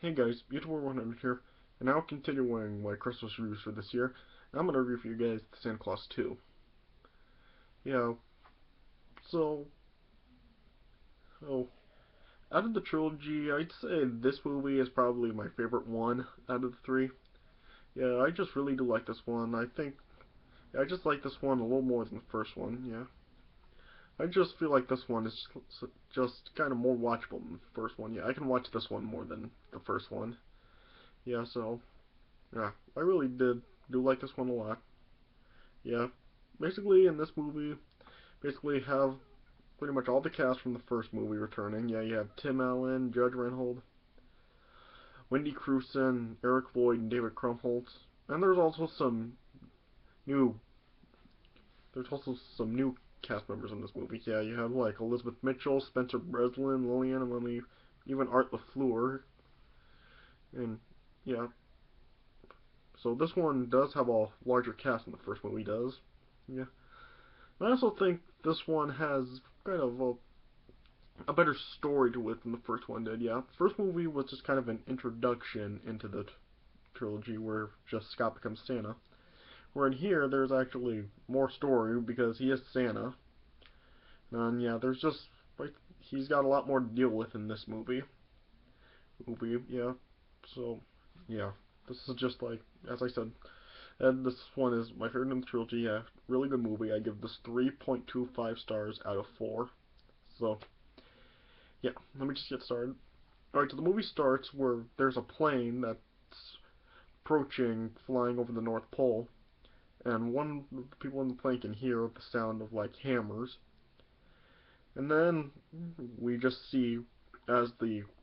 Hey guys, YouTuber100 here, and now continuing my Christmas reviews for this year, and I'm going to review for you guys the Santa Claus 2. Yeah, so, oh, out of the trilogy, I'd say this movie is probably my favorite one out of the three. Yeah, I just really do like this one. I just like this one a little more than the first one, yeah. I just feel like this one is just kind of more watchable than the first one. Yeah, I can watch this one more than the first one. Yeah, so, yeah, I really do like this one a lot. Yeah, basically in this movie, basically have pretty much all the cast from the first movie returning. Yeah, you have Tim Allen, Judge Reinhold, Wendy Crewson, Eric Lloyd, and David Krumholtz. And new there's also some new cast members in this movie. Yeah, you have like Elizabeth Mitchell, Spencer Breslin, Lillian Lemme, even Art LaFleur, and yeah. So this one does have a larger cast than the first movie does. Yeah. I also think this one has kind of a better story to it than the first one did. Yeah, the first movie was just kind of an introduction into the trilogy where just Scott becomes Santa. Where in here, there's actually more story because he is Santa. And yeah, there's just like he's got a lot more to deal with in this movie. Yeah. So yeah, this is just like as I said, and this one is my favorite in the trilogy. Yeah, really good movie. I give this 3.25 stars out of 4. So yeah, let me just get started. Alright, so the movie starts where there's a plane that's approaching, flying over the North Pole, and one of the people in the plane can hear the sound of like hammers. And then we just see, as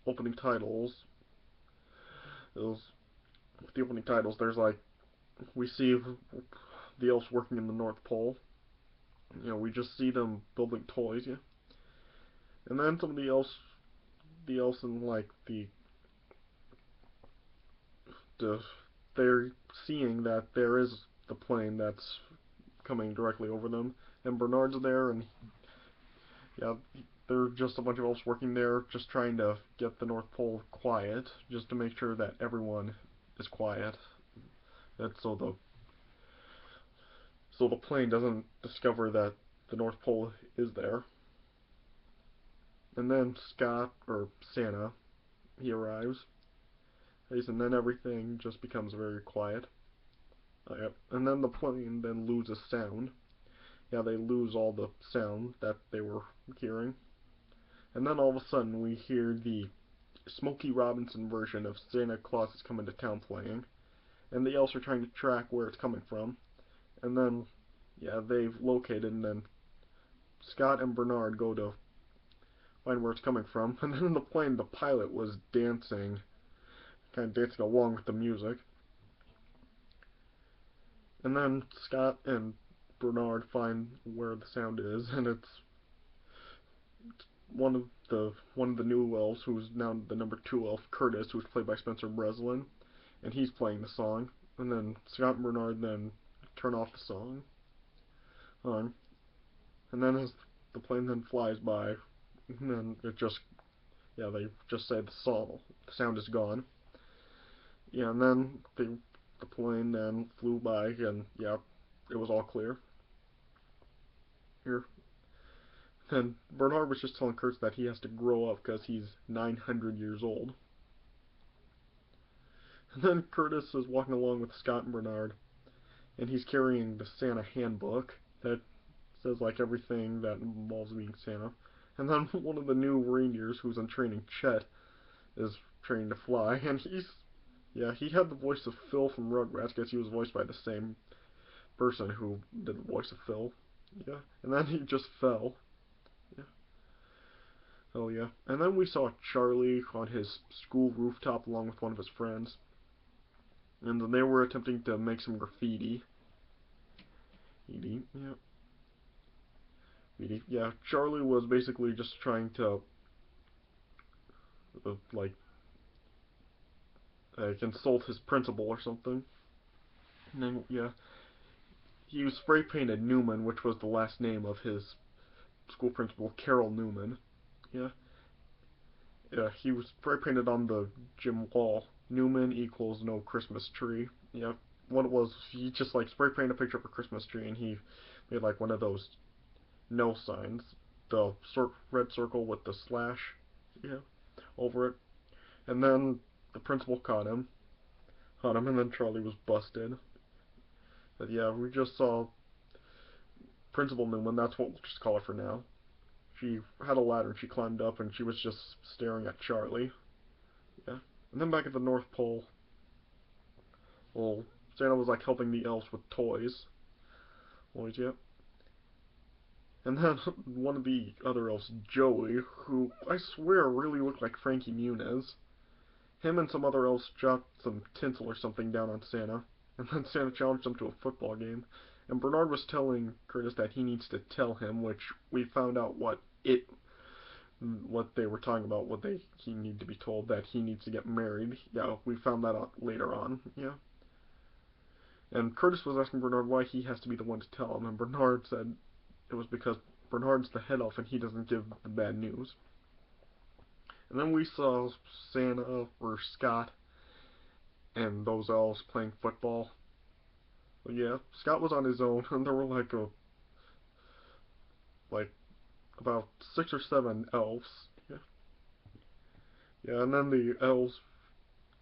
opening titles, those the opening titles, there's like we see the elves working in the North Pole. We just see them building toys, yeah. And then some of the elves in like the they're seeing that there is the plane that's coming directly over them, and Bernard's there, and yeah, they're just a bunch of elves working there, just trying to get the North Pole quiet, just to make sure that everyone is quiet, and so the plane doesn't discover that the North Pole is there. And then Scott or Santa, he arrives, and then everything just becomes very quiet. Yep. And then the plane then loses sound. Yeah, they lose all the sound that they were hearing. And then all of a sudden we hear the Smokey Robinson version of Santa Claus is Coming to Town playing. And the elves are trying to track where it's coming from. And then, yeah, they've located, and then Scott and Bernard go to find where it's coming from. And then in the plane, the pilot was dancing, kind of dancing along with the music. And then Scott and Bernard find where the sound is, and it's one of the new elves, who's now the number 2 elf, Curtis, who's played by Spencer Breslin, and he's playing the song. And then Scott and Bernard then turn off the song on, and then as the plane then flies by, and then they just say the sound is gone. Yeah, and then the plane then flew by, and yeah, it was all clear. Here, and Bernard was just telling Kurtz that he has to grow up because he's 900 years old. And then Curtis is walking along with Scott and Bernard, and he's carrying the Santa handbook that says like everything that involves being Santa. And then one of the new reindeers who's in training, Chet, is training to fly, and he had the voice of Phil from Rugrats because he was voiced by the same person who did the voice of Phil. Yeah, and then he just fell. Yeah. Oh yeah. And then we saw Charlie on his school rooftop along with one of his friends, and then they were attempting to make some graffiti. Yeah. Yeah, Charlie was basically just trying to like consult his principal or something. And then yeah, he was spray painted Newman, which was the last name of his school principal, Carol Newman. Yeah, yeah, he was spray painted on the Jim Wall. Newman equals no Christmas tree. Yeah, what it was, he just like spray painted a picture of a Christmas tree and he made like one of those no signs, the red circle with the slash, yeah, over it. And then the principal caught him, and then Charlie was busted. But yeah, we just saw Principal Newman. That's what we'll just call her for now. She had a ladder and she climbed up and she was just staring at Charlie. Yeah. And then back at the North Pole, well, Santa was like helping the elves with toys. Well, yeah. And then one of the other elves, Joey, who I swear really looked like Frankie Muniz, him and some other elves dropped some tinsel or something down on Santa, and then Santa challenged him to a football game. And Bernard was telling Curtis that he needs to tell him, which we found out what they were talking about, he needed to be told, that he needs to get married. Yeah, we found that out later on. Yeah. And Curtis was asking Bernard why he has to be the one to tell him, and Bernard said it was because Bernard's the head elf and he doesn't give the bad news. And then we saw Santa or Scott and those elves playing football. But yeah, Scott was on his own, and there were like about 6 or 7 elves. Yeah, yeah, and then the elves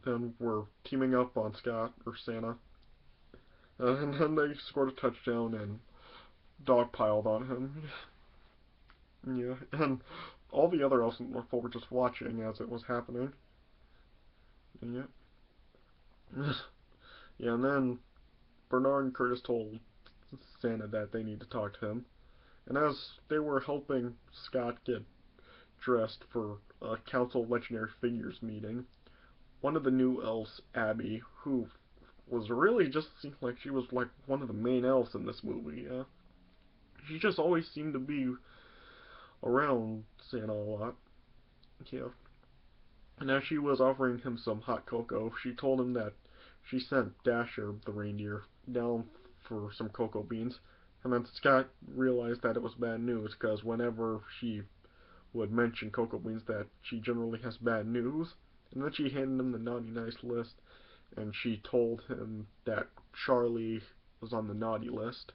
then were teaming up on Scott or Santa, and then they scored a touchdown and dogpiled on him. Yeah, and all the other elves in North Pole were just watching as it was happening. And yeah, yeah, and then Bernard and Curtis told Santa that they need to talk to him. And as they were helping Scott get dressed for a Council of Legendary Figures meeting, one of the new elves, Abby, who was really just seemed like she was like one of the main elves in this movie. She just always seemed to be around Santa a lot. Yeah. And as she was offering him some hot cocoa, she told him that she sent Dasher, the reindeer, down for some cocoa beans. And then Scott realized that it was bad news, because whenever she would mention cocoa beans, that she generally has bad news. And then she handed him the naughty nice list, and she told him that Charlie was on the naughty list.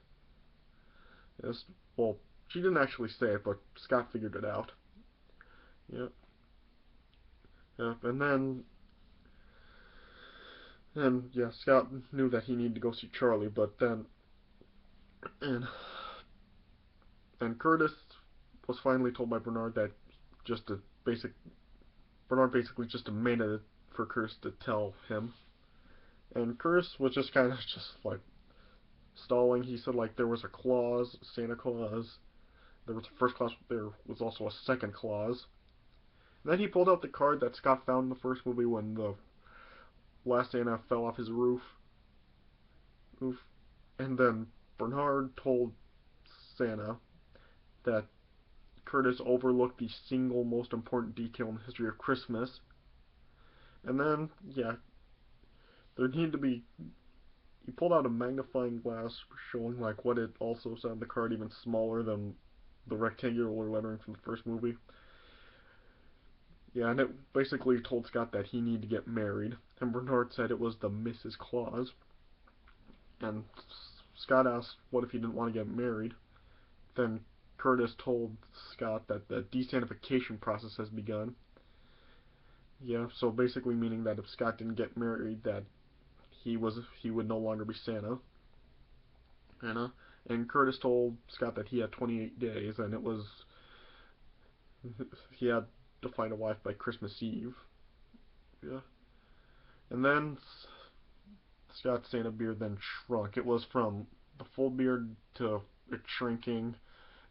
Yes, well, she didn't actually say it, but Scott figured it out. Yep. Yep. And yeah, Scott knew that he needed to go see Charlie, but then and and Curtis was finally told by Bernard that just a basic Bernard basically just demanded it for Curtis to tell him. And Curtis was just kind of just like stalling. He said like there was a clause, Santa Claus. There was a first clause. There was also a second clause. And then he pulled out the card that Scott found in the first movie when the last Santa fell off his roof. Oof. And then Bernard told Santa that Curtis overlooked the single most important detail in the history of Christmas. And then, yeah, there needed to be. He pulled out a magnifying glass showing like what it also said on the card, even smaller than the rectangular lettering from the first movie. Yeah, and it basically told Scott that he needed to get married, and Bernard said it was the Mrs. Claus. And Scott asked what if he didn't want to get married. Then Curtis told Scott that the desantification process has begun. Yeah, so basically meaning that if Scott didn't get married, that he would no longer be Santa. And Curtis told Scott that he had 28 days, and it was he had to find a wife by Christmas Eve. Yeah, and then Scott's Santa beard then shrunk. It was from the full beard to it shrinking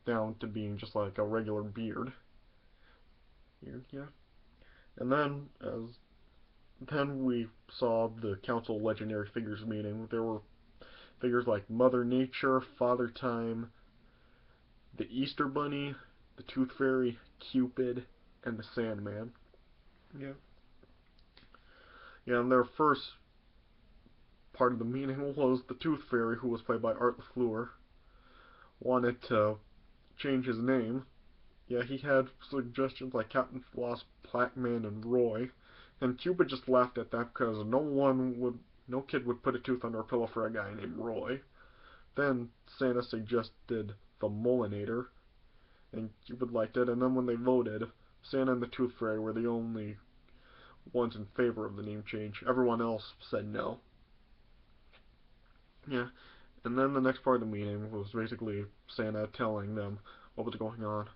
down to being just like a regular beard. Yeah, and then we saw the Council of Legendary Figures meeting. There were figures like Mother Nature, Father Time, the Easter Bunny, the Tooth Fairy, Cupid, and the Sandman. Yeah. Yeah, and their first part of the meeting was the Tooth Fairy, who was played by Art LaFleur, wanted to change his name. Yeah, he had suggestions like Captain Floss, Pac-Man, and Roy, And Cupid just laughed at that because no kid would put a tooth under a pillow for a guy named Roy. Then Santa suggested the Molinator, and Cupid liked it. And then when they voted, Santa and the Tooth Fairy were the only ones in favor of the name change. Everyone else said no. Yeah, and then the next part of the meeting was basically Santa telling them what was going on.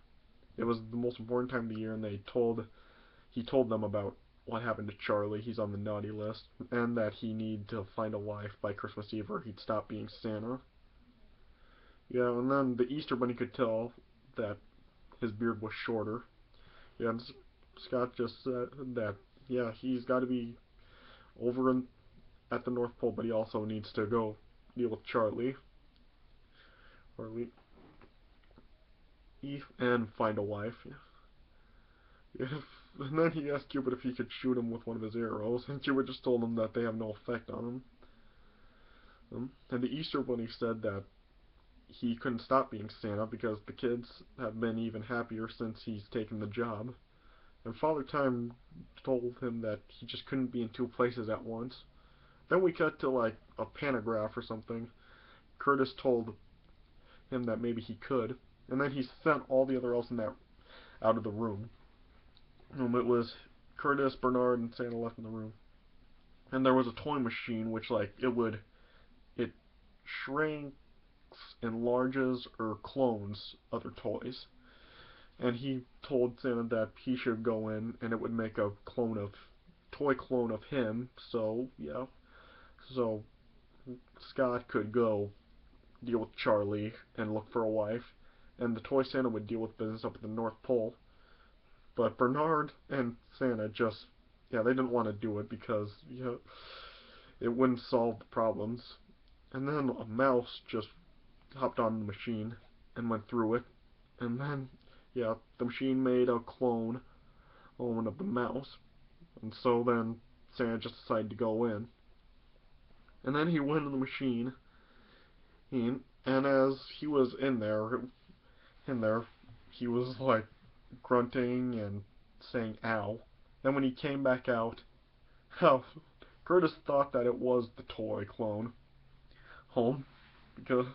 It was the most important time of the year, and he told them about what happened to Charlie. He's on the naughty list, and that he needed to find a wife by Christmas Eve or he'd stop being Santa. Yeah, and then the Easter Bunny could tell that his beard was shorter. Yeah, and Scott just said that, yeah, he's got to be over at the North Pole, but he also needs to go deal with Charlie. Or and find a wife. Yeah. And then he asked Cupid if he could shoot him with one of his arrows, and Cupid just told him that they have no effect on him. And the Easter Bunny said that he couldn't stop being Santa because the kids have been even happier since he's taken the job. And Father Time told him that he just couldn't be in two places at once. Then we cut to like a pantograph or something. Curtis told him that maybe he could, and then he sent all the other elves in that out of the room. It was Curtis, Bernard, and Santa left in the room. And there was a toy machine which like it shrinks, enlarges, or clones other toys. And he told Santa that he should go in and it would make a toy clone of him. So yeah, so Scott could go deal with Charlie and look for a wife, and the toy Santa would deal with business up at the North Pole. But Bernard and Santa just, yeah, they didn't want to do it because, yeah, it wouldn't solve the problems. And then a mouse just hopped on the machine and went through it. And then, yeah, the machine made a clone of the mouse. And so then Santa just decided to go in. And then he went in the machine, and as he was in there, he was like grunting and saying "ow." Then when he came back out, oh, Curtis thought that it was the toy clone home because,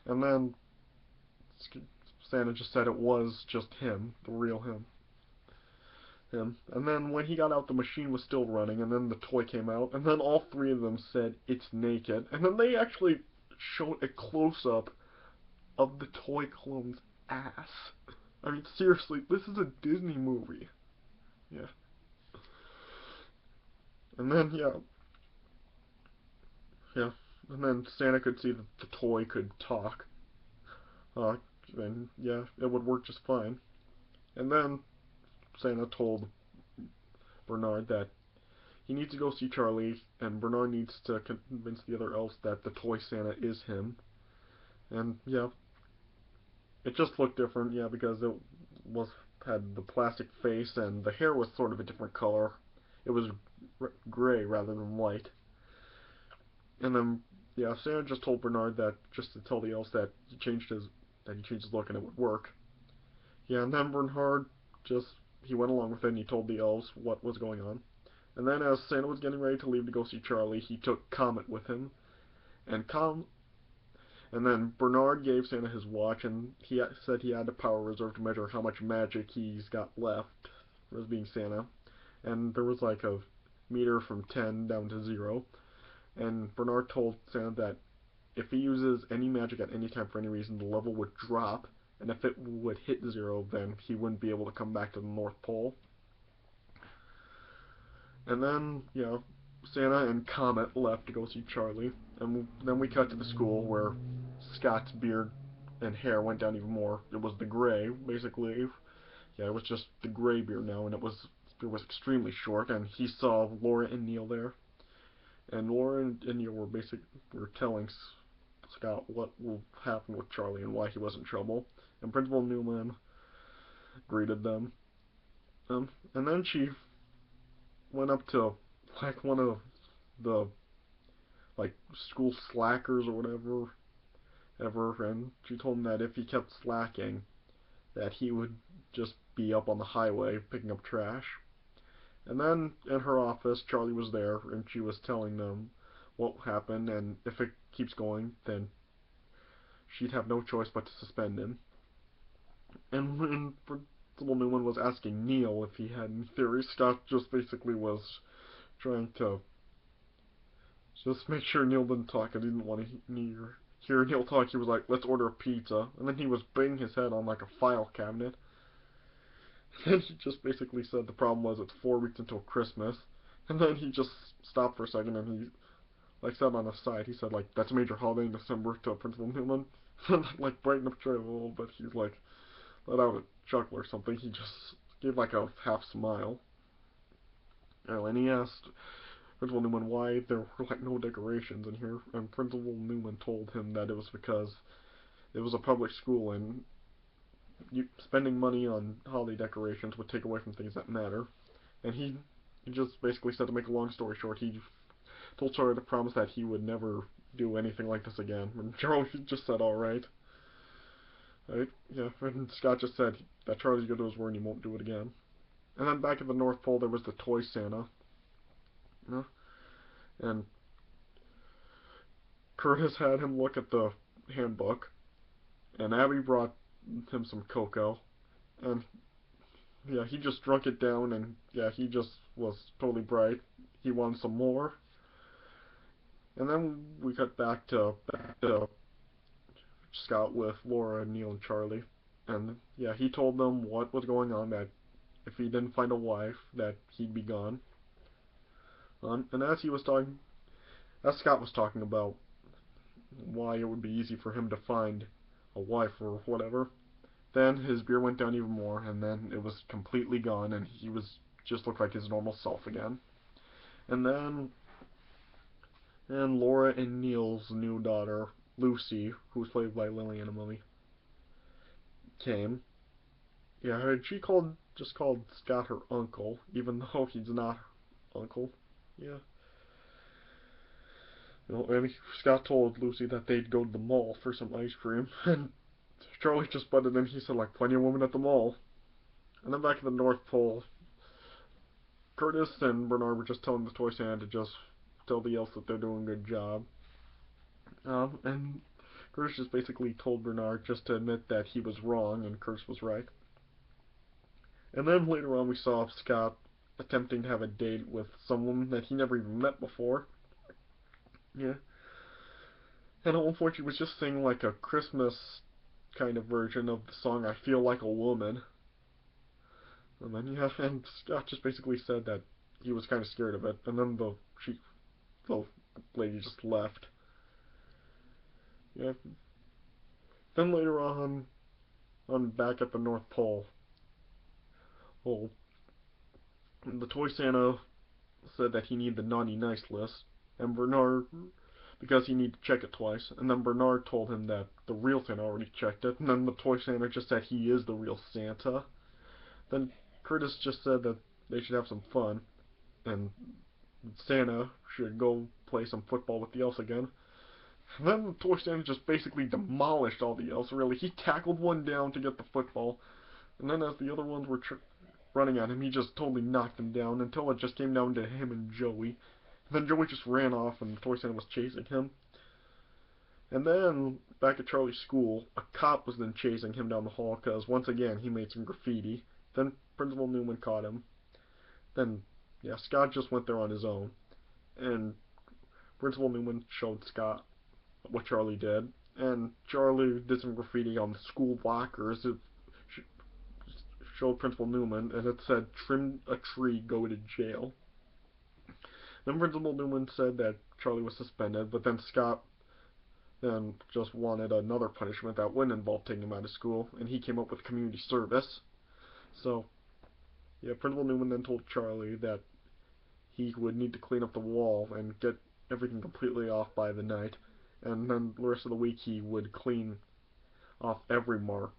and then Santa just said it was just him, the real him. And then when he got out, the machine was still running, and then the toy came out, and then all three of them said it's naked, and then they actually showed a close-up of the toy clone's ass. I mean, seriously, this is a Disney movie. Yeah. And then, yeah. And then Santa could see that the toy could talk. Uh, and yeah, it would work just fine. And then Santa told Bernard that he needs to go see Charlie, and Bernard needs to convince the other elves that the toy Santa is him. And yeah, it just looked different, yeah, because it was had the plastic face and the hair was sort of a different color. It was gray rather than white. And then yeah, Santa just told Bernard that just to tell the elves that he changed his look and it would work. Yeah, and then Bernard just he went along with it and he told the elves what was going on. And then as Santa was getting ready to leave to go see Charlie, he took Comet with him. And then Bernard gave Santa his watch, and he said he had a power reserve to measure how much magic he's got left as being Santa. And there was like a meter from 10 down to 0. And Bernard told Santa that if he uses any magic at any time for any reason, the level would drop, and if it would hit 0, then he wouldn't be able to come back to the North Pole. And then, yeah, Santa and Comet left to go see Charlie, and then we cut to the school where Scott's beard and hair went down even more. It was the gray, basically. Yeah, it was just the gray beard now, and it was extremely short. And he saw Laura and Neil there, and Laura and Neil were telling Scott what will happen with Charlie and why he was in trouble. And Principal Newman greeted them. And then she went up to like one of the like school slackers or whatever and she told him that if he kept slacking that he would just be up on the highway picking up trash. And then in her office, Charlie was there, and she was telling them what happened, and if it keeps going, then she'd have no choice but to suspend him. And when Principal Newman was asking Neil if he had any theories, Scott just basically was trying to just make sure Neil didn't talk. I didn't want to hear Neil talk. He was like, let's order a pizza. And then he was banging his head on like a file cabinet. And he just basically said the problem was it's 4 weeks until Christmas. And then he just stopped for a second and he like said on the side, he said like, that's a major holiday in December to Principal Newman. And like brightened up Charlie a little bit. He's like let out a chuckle or something. He just gave like a half smile. And he asked Principal Newman why there were like no decorations in here, and Principal Newman told him that it was because it was a public school and spending money on holiday decorations would take away from things that matter. And he just basically said, to make a long story short, he told Charlie to promise that he would never do anything like this again. And Charlie just said, all right. Right? Yeah, and Scott just said that Charlie's good to his word and he won't do it again. And then back at the North Pole, there was the Toy Santa. You know? And Curtis had him look at the handbook, and Abby brought him some cocoa, and yeah, he just drunk it down, and yeah, he just was totally bright. He wanted some more, and then we cut back to Scott with Laura, Neil, and Charlie, and yeah, he told them what was going on. That if he didn't find a wife, that he'd be gone. And as Scott was talking about why it would be easy for him to find a wife or whatever, then his beer went down even more, and then it was completely gone, and he was just looked like his normal self again. And then, and Laura and Neil's new daughter, Lucy, who was played by Lillian Mummy, came. Yeah, and she just called Scott her uncle, even though he's not her uncle. Yeah. And Scott told Lucy that they'd go to the mall for some ice cream, and Charlie just butted in. He said, like, plenty of women at the mall. And then back at the North Pole, Curtis and Bernard were just telling the Toy Santa to just tell the elves that they're doing a good job. And Curtis just basically told Bernard just to admit that he was wrong and Curtis was right. And then later on we saw Scott attempting to have a date with someone that he never even met before. Yeah. And at one point she was just singing like a Christmas kind of version of the song I Feel Like a Woman. And then yeah, and Scott just basically said that he was kind of scared of it. And then the lady just left. Yeah. Then later on back at the North Pole, well, the Toy Santa said that he needed the naughty nice list, and Bernard, because he needed to check it twice, and then Bernard told him that the real Santa already checked it, and then the Toy Santa just said he is the real Santa. Then Curtis just said that they should have some fun, and Santa should go play some football with the elves again. And then the Toy Santa just basically demolished all the elves, really. He tackled one down to get the football, and then as the other ones were running at him, he just totally knocked them down until it just came down to him and Joey. And then Joey just ran off and the Toy Santa was chasing him. And then, back at Charlie's school, a cop was then chasing him down the hall because, once again, he made some graffiti. Then Principal Newman caught him. Then, yeah, Scott just went there on his own. And Principal Newman showed Scott what Charlie did. And Charlie did some graffiti on the school lockers. It showed Principal Newman, and it said, "Trim a tree, go to jail." Then Principal Newman said that Charlie was suspended, but then Scott then just wanted another punishment that wouldn't involve taking him out of school, and he came up with community service. So, yeah, Principal Newman then told Charlie that he would need to clean up the wall and get everything completely off by the night, and then the rest of the week he would clean off every mark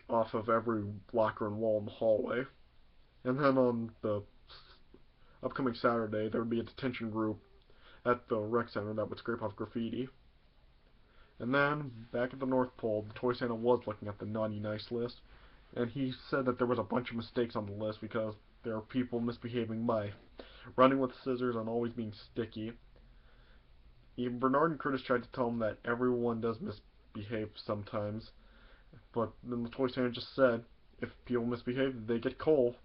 off of every locker and wall in the hallway. And then on the upcoming Saturday, there would be a detention group at the rec center that would scrape off graffiti. And then, back at the North Pole, the Toy Santa was looking at the naughty nice list, and he said that there was a bunch of mistakes on the list because there are people misbehaving by running with scissors and always being sticky. Even Bernard and Curtis tried to tell him that everyone does misbehave sometimes, but then the Toy Santa just said, if people misbehave, they get coal.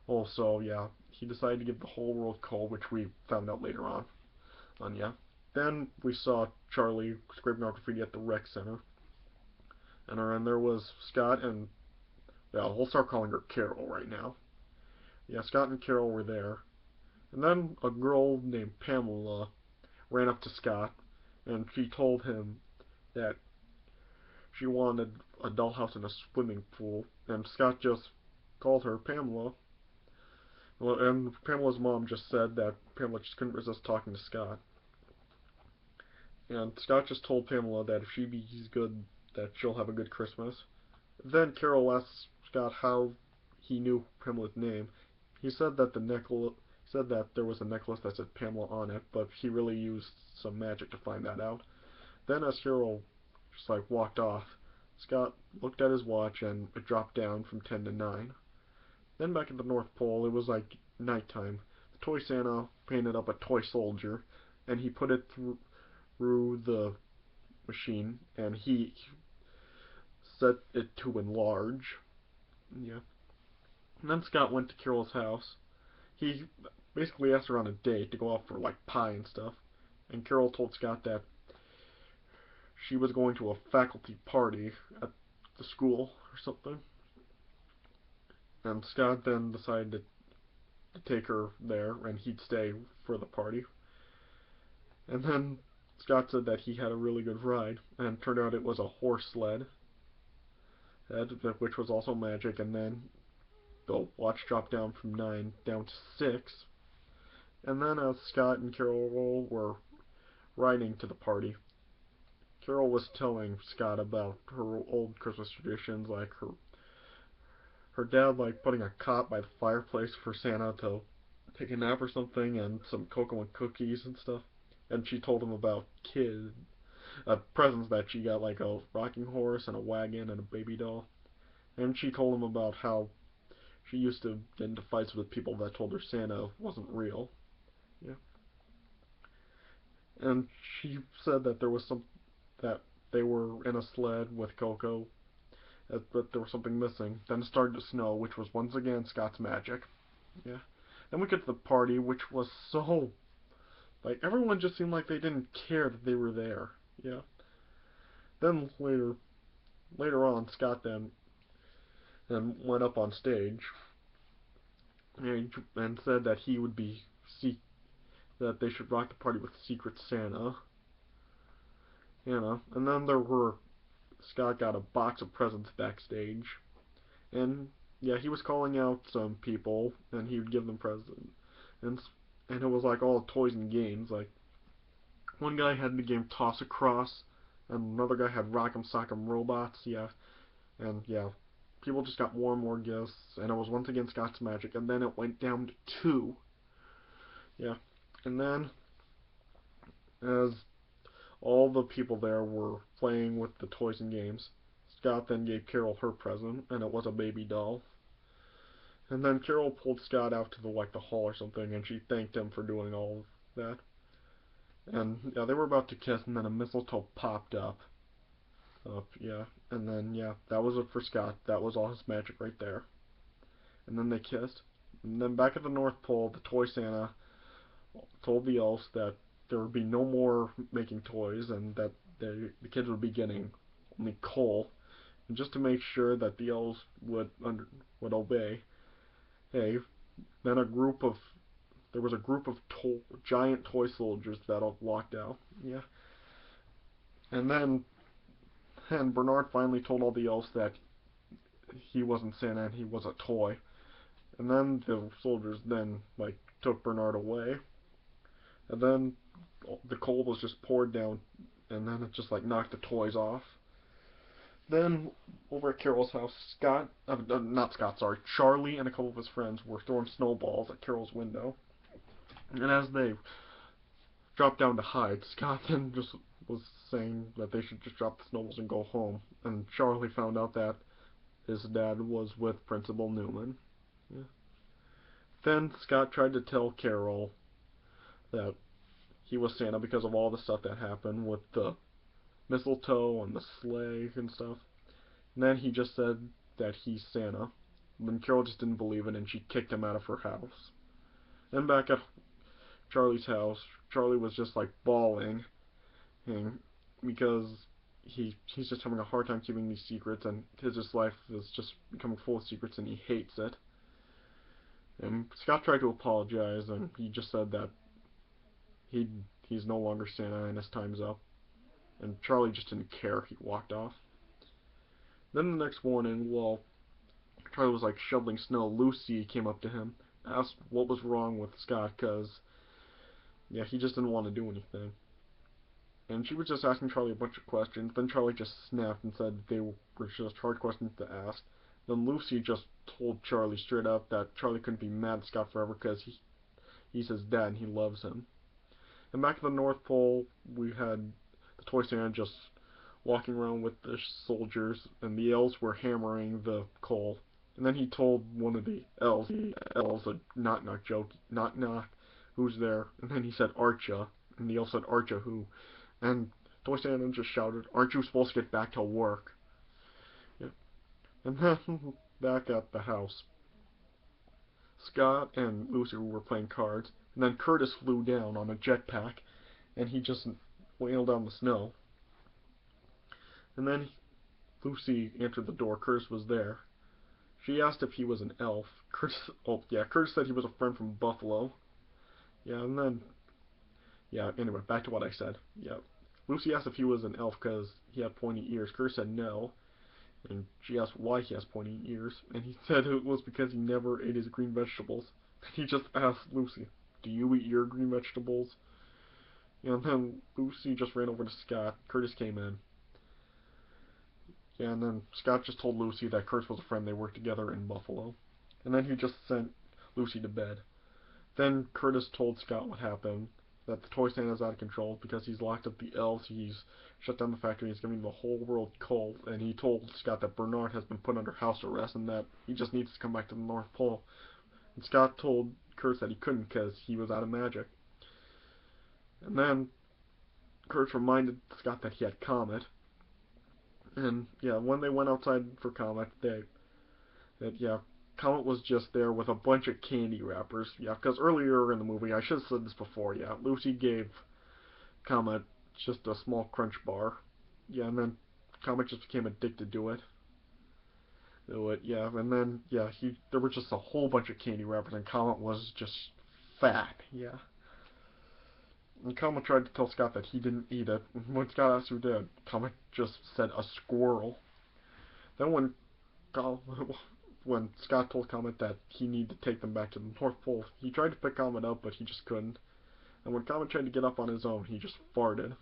Also, yeah, he decided to give the whole world coal, which we found out later on. Yeah. Then we saw Charlie scraping out graffiti at the rec center. And there was Scott and, yeah, we'll start calling her Carol right now. Yeah, Scott and Carol were there. And then a girl named Pamela ran up to Scott, and she told him that she wanted a dollhouse and a swimming pool, and Scott just called her Pamela. Well, and Pamela's mom just said that Pamela just couldn't resist talking to Scott. And Scott just told Pamela that if she be good, that she'll have a good Christmas. Then Carol asked Scott how he knew Pamela's name. He said that there was a necklace that said Pamela on it, but he really used some magic to find that out. Then as Carol just like walked off, Scott looked at his watch and it dropped down from 10 to 9. Then back at the North Pole, it was like nighttime. The Toy Santa painted up a toy soldier, and he put it through the machine, and he set it to enlarge. Yeah. And then Scott went to Carol's house. He basically asked her on a date to go out for like pie and stuff. And Carol told Scott that she was going to a faculty party at the school or something. And Scott then decided to take her there, and he'd stay for the party. And then Scott said that he had a really good ride, and it turned out it was a horse sled, which was also magic. And then the watch dropped down from 9 down to 6. And then as Scott and Carol were riding to the party, Carol was telling Scott about her old Christmas traditions, like her dad like putting a cot by the fireplace for Santa to take a nap or something, and some cocoa and cookies and stuff. And she told him about presents that she got, like a rocking horse and a wagon and a baby doll. And she told him about how she used to get into fights with people that told her Santa wasn't real. Yeah. And she said that that they were in a sled with Coco, but there was something missing. Then it started to snow, which was once again Scott's magic. Yeah. Then we get to the party, which was so, like, everyone just seemed like they didn't care that they were there. Yeah. Then later on, Scott then went up on stage and said that he would be that they should rock the party with Secret Santa. You know, and then Scott got a box of presents backstage, and yeah, he was calling out some people, and he would give them presents, and it was like all toys and games. Like one guy had the game Toss Across, and another guy had Rock'em Sock'em Robots. Yeah, and yeah, people just got more and more gifts, and it was once again Scott's magic, and then it went down to 2. Yeah, and then as all the people there were playing with the toys and games, Scott then gave Carol her present, and it was a baby doll. And then Carol pulled Scott out to the hall or something, and she thanked him for doing all of that. And yeah, they were about to kiss, and then a mistletoe popped up. Yeah, and then yeah, that was it for Scott. That was all his magic right there. And then they kissed. And then back at the North Pole, the Toy Santa told the elves that there would be no more making toys, and that the kids would be getting only coal. And just to make sure that the elves would obey, hey, then there was a group of giant toy soldiers that all walked out. Yeah, and then Bernard finally told all the elves that he wasn't Santa and he was a toy. And then the soldiers then took Bernard away, and then the coal was just poured down, and then it just knocked the toys off. Then over at Carol's house, Charlie and a couple of his friends were throwing snowballs at Carol's window. And as they dropped down to hide, Scott then just was saying that they should just drop the snowballs and go home. And Charlie found out that his dad was with Principal Newman. Yeah. Then Scott tried to tell Carol that he was Santa because of all the stuff that happened with the mistletoe and the sleigh and stuff. And then he just said that he's Santa. Then Carol just didn't believe it and she kicked him out of her house. Then back at Charlie's house, Charlie was just like bawling and because he's just having a hard time keeping these secrets and his life is just becoming full of secrets and he hates it. And Scott tried to apologize and he just said that he he's no longer Santa and his time's up. And Charlie just didn't care. He walked off. Then the next morning, while Charlie was like shoveling snow, Lucy came up to him, asked what was wrong with Scott, cause yeah, he just didn't want to do anything. And she was just asking Charlie a bunch of questions. Then Charlie just snapped and said they were just hard questions to ask. Then Lucy just told Charlie straight up that Charlie couldn't be mad at Scott forever because he's his dad and he loves him. And back at the North Pole, we had the Toy Santa just walking around with the soldiers, and the elves were hammering the coal. And then he told one of the elves a knock knock joke, knock knock, who's there? And then he said Archa, and the elf said Archa who? And Toy Santa just shouted, aren't you supposed to get back to work? Yeah. And then back at the house, Scott and Lucy were playing cards, and then Curtis flew down on a jetpack, and he just wailed down the snow. And then Lucy answered the door. Curtis was there. She asked if he was an elf. Curtis said he was a friend from Buffalo. Yeah, and then, anyway, back to what I said. Yeah, Lucy asked if he was an elf because he had pointy ears. Curtis said no. And she asked why he has pointy ears, and he said it was because he never ate his green vegetables. He just asked Lucy, do you eat your green vegetables? And then Lucy just ran over to Scott. Curtis came in. Yeah, and then Scott just told Lucy that Curtis was a friend. They worked together in Buffalo. And then he just sent Lucy to bed. Then Curtis told Scott what happened, that the Toy Santa is out of control because he's locked up the elves, he's shut down the factory, he's giving the whole world cold, and he told Scott that Bernard has been put under house arrest and that he just needs to come back to the North Pole. And Scott told Curtis that he couldn't because he was out of magic. And then Curtis reminded Scott that he had Comet. And yeah, when they went outside for Comet, Comet was just there with a bunch of candy wrappers. Yeah, because earlier in the movie, I should have said this before, yeah, Lucy gave Comet just a small crunch bar. Yeah, and then Comet just became addicted to it. Yeah, and then, there were just a whole bunch of candy wrappers, and Comet was just fat, yeah. And Comet tried to tell Scott that he didn't eat it. And when Scott asked who did, Comet just said a squirrel. Then when Scott told Comet that he needed to take them back to the North Pole, he tried to pick Comet up, but he just couldn't. And when Comet tried to get up on his own, he just farted.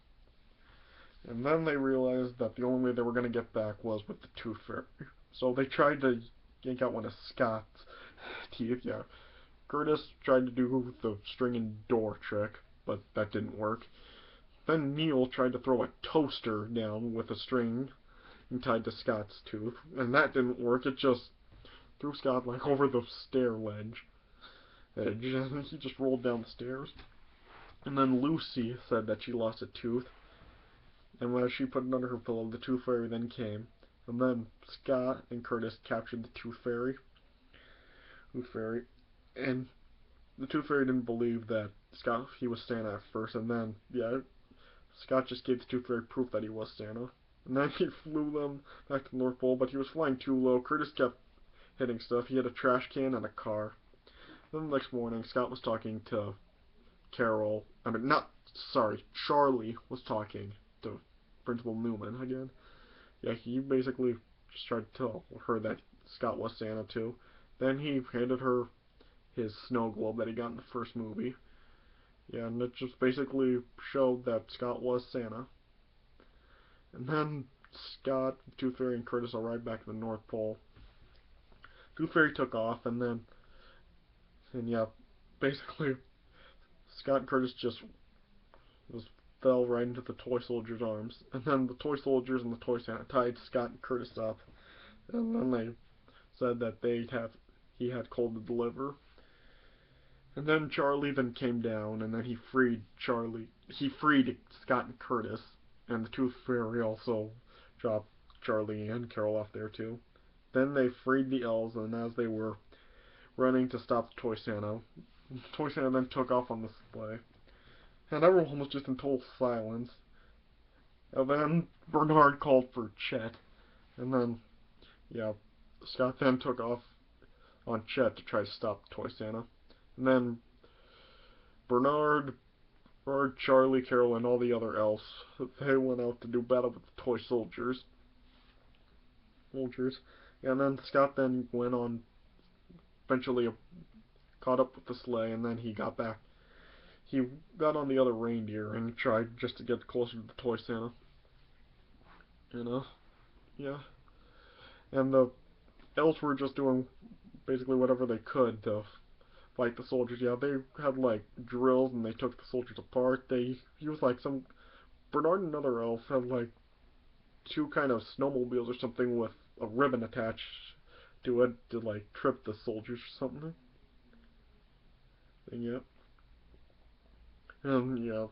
And then they realized that the only way they were going to get back was with the Tooth Fairy. So they tried to yank out one of Scott's teeth. Yeah, Curtis tried to do the string and door trick, but that didn't work. Then Neil tried to throw a toaster down with a string tied to Scott's tooth, and that didn't work. It just threw Scott like over the stair ledge. And he just rolled down the stairs. And then Lucy said that she lost a tooth, and when she put it under her pillow, the Tooth Fairy then came. And then Scott and Curtis captured the Tooth Fairy. And the Tooth Fairy didn't believe that he was Santa at first, and then, Scott just gave the Tooth Fairy proof that he was Santa. And then he flew them back to the North Pole, but he was flying too low. Curtis kept hitting stuff. He had a trash can and a car. Then the next morning, Scott was talking to Charlie was talking to Principal Newman again. Yeah, he basically just tried to tell her that Scott was Santa too. Then he handed her his snow globe that he got in the first movie. Yeah, and it just basically showed that Scott was Santa. And then Scott, Tooth Fairy, and Curtis arrived back at the North Pole. Tooth Fairy took off, basically Scott and Curtis just fell right into the toy soldiers' arms. And then the toy soldiers and the Toy Santa tied Scott and Curtis up. And then they said that he had coal to deliver. And then Charlie then came down, and then he freed Charlie. He freed Scott and Curtis, and the Tooth Fairy also dropped Charlie and Carol off there too. Then they freed the elves, and as they were running to stop the Toy Santa then took off on the sleigh, and everyone was just in total silence. And then Bernard called for Chet, and then, yeah, Scott then took off on Chet to try to stop Toy Santa. And then Bernard, Charlie, Carol, and all the other elves, they went out to do battle with the toy soldiers. And then Scott then went on, eventually caught up with the sleigh, and then he got back. He got on the other reindeer and tried just to get closer to the Toy Santa. Yeah. And the elves were just doing basically whatever they could to fight the soldiers. Yeah, they had like drills and they took the soldiers apart. They used like some Bernard and another elf had like two kind of snowmobiles or something with a ribbon attached to it to like trip the soldiers or something. And yeah. And yeah.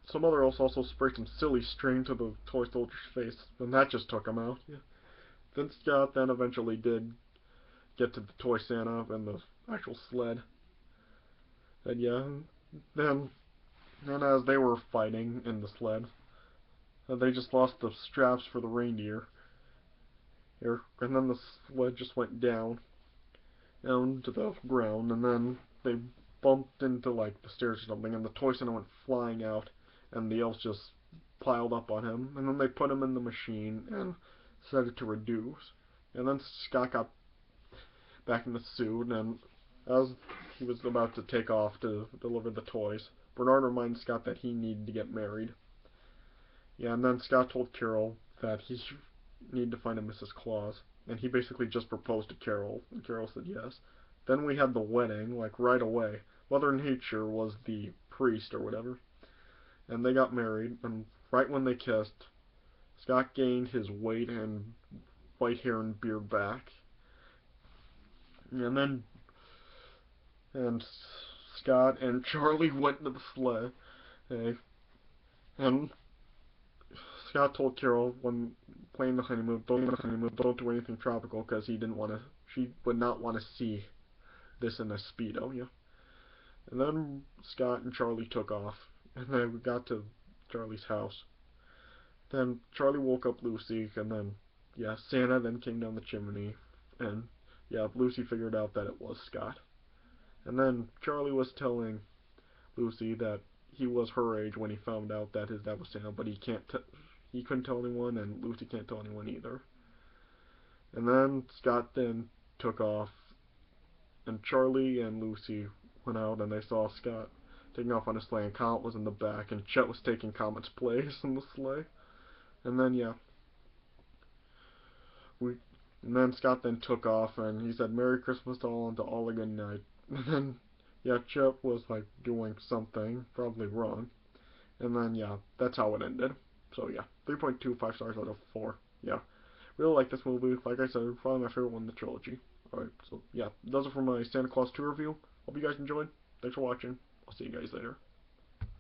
Some other elves also sprayed some silly string to the toy soldier's face, and that just took him out. Yeah. Then Scott then eventually did get to the Toy Santa and the actual sled. And yeah, then as they were fighting in the sled, they just lost the straps for the reindeer. Here, and then the sled just went down to the ground, and then they bumped into like the stairs or something, and the Toy Santa went flying out, and the elves just piled up on him, and then they put him in the machine and set it to reduce. And then Scott got back in the suit, and as he was about to take off to deliver the toys, Bernard reminded Scott that he needed to get married. Yeah, and then Scott told Carol that he needed to find a Mrs. Claus, and he basically just proposed to Carol, and Carol said yes. Then we had the wedding, like right away. Mother Nature was the priest or whatever, and they got married, and right when they kissed, Scott gained his weight and white hair and beard back. And then Scott and Charlie went into the sleigh. And Scott told Carol when playing the honeymoon, don't do anything tropical because she would not want to see this in a Speedo, yeah. And then Scott and Charlie took off, and then we got to Charlie's house. Then Charlie woke up Lucy, and then, yeah, Santa then came down the chimney, and, yeah, Lucy figured out that it was Scott. And then Charlie was telling Lucy that he was her age when he found out that his dad was Santa, but he couldn't tell anyone, and Lucy can't tell anyone either. And then Scott then took off, and Charlie and Lucy went out, and they saw Scott taking off on a sleigh, and Comet was in the back, and Chet was taking Comet's place in the sleigh. And then, yeah, and then Scott then took off, and he said, "Merry Christmas to all, and to all a good night." And then, yeah, Chet was, like, doing something, probably wrong. And then, yeah, that's how it ended. So, yeah, 3.25 stars out of 4. Yeah, really like this movie. Like I said, probably my favorite one in the trilogy. Alright, so, yeah, those are for my Santa Claus 2 review. Hope you guys enjoyed. Thanks for watching. I'll see you guys later.